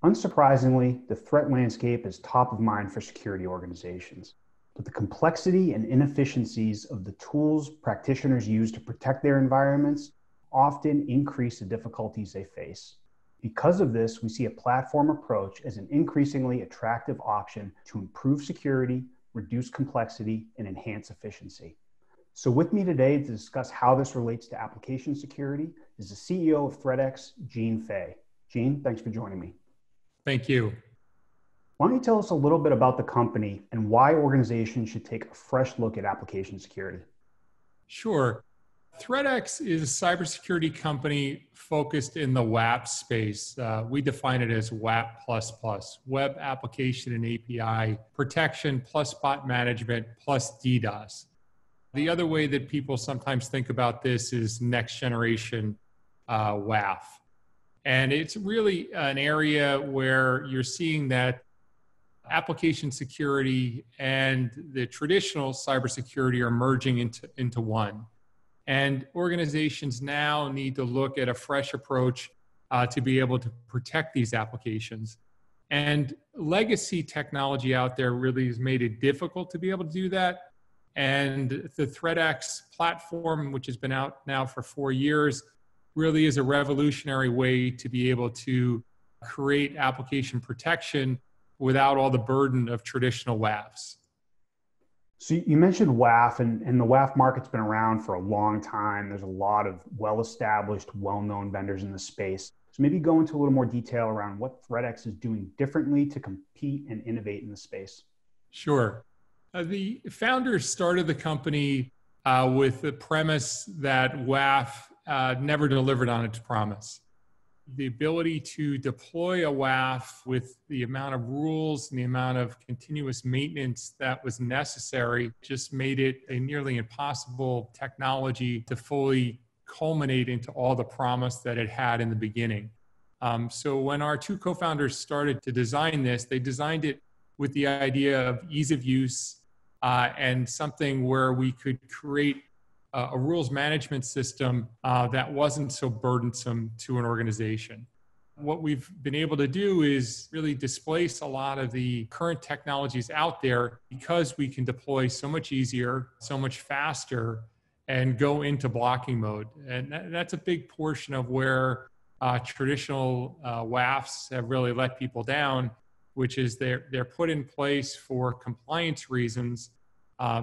Unsurprisingly, the threat landscape is top of mind for security organizations. But the complexity and inefficiencies of the tools practitioners use to protect their environments often increase the difficulties they face. Because of this, we see a platform approach as an increasingly attractive option to improve security, reduce complexity, and enhance efficiency. So with me today to discuss how this relates to application security is the CEO of ThreatX, Gene Fay. Gene, thanks for joining me. Thank you. Why don't you tell us a little bit about the company and why organizations should take a fresh look at application security? Sure. ThreatX is a cybersecurity company focused in the WAAP space. We define it as WAAP++, Web Application and API Protection plus bot management plus DDoS. The other way that people sometimes think about this is next generation WAF. And it's really an area where you're seeing that application security and the traditional cybersecurity are merging into one. And organizations now need to look at a fresh approach to be able to protect these applications. And legacy technology out there really has made it difficult to be able to do that. And the ThreatX platform, which has been out now for 4 years, really is a revolutionary way to be able to create application protection without all the burden of traditional WAFs. So you mentioned WAF, and the WAF market's been around for a long time. There's a lot of well-established, well-known vendors in the space. So maybe go into a little more detail around what ThreatX is doing differently to compete and innovate in the space. Sure. The founders started the company with the premise that WAF never delivered on its promise. The ability to deploy a WAF with the amount of rules and the amount of continuous maintenance that was necessary just made it a nearly impossible technology to fully culminate into all the promise that it had in the beginning. So when our two co-founders started to design this, they designed it with the idea of ease of use and something where we could create a rules management system that wasn't so burdensome to an organization. What we've been able to do is really displace a lot of the current technologies out there because we can deploy so much easier, so much faster, and go into blocking mode. And that's a big portion of where traditional WAFs have really let people down, which is they're put in place for compliance reasons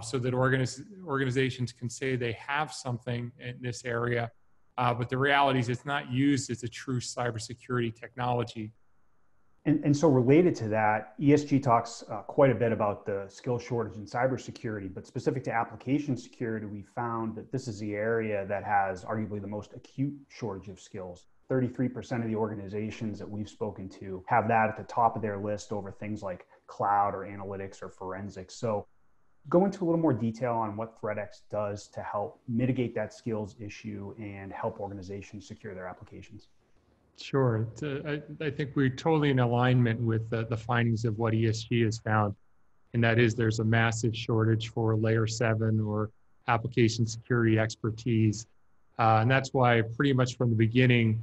so that organizations can say they have something in this area, but the reality is it's not used as a true cybersecurity technology. And so related to that, ESG talks quite a bit about the skill shortage in cybersecurity, but specific to application security, we found that this is the area that has arguably the most acute shortage of skills. 33% of the organizations that we've spoken to have that at the top of their list over things like cloud or analytics or forensics. So go into a little more detail on what ThreatX does to help mitigate that skills issue and help organizations secure their applications. Sure. I think we're totally in alignment with the findings of what ESG has found, and that is there's a massive shortage for layer 7 or application security expertise. And that's why pretty much from the beginning,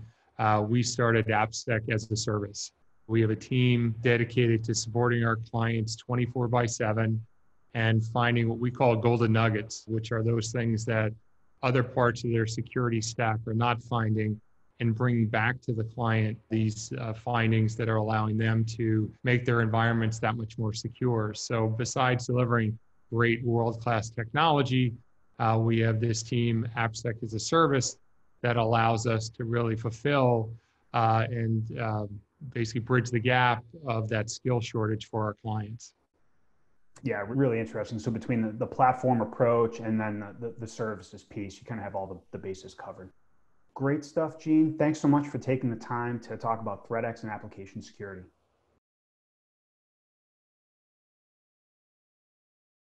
we started AppSec as a service. We have a team dedicated to supporting our clients 24/7 and finding what we call golden nuggets, which are those things that other parts of their security stack are not finding, and bringing back to the client these findings that are allowing them to make their environments that much more secure. So besides delivering great world-class technology, we have this team, AppSec as a service, that allows us to really fulfill and basically bridge the gap of that skill shortage for our clients. Yeah, really interesting. So between the platform approach and then the services piece, you kind of have all the bases covered. Great stuff, Gene. Thanks so much for taking the time to talk about ThreatX and application security.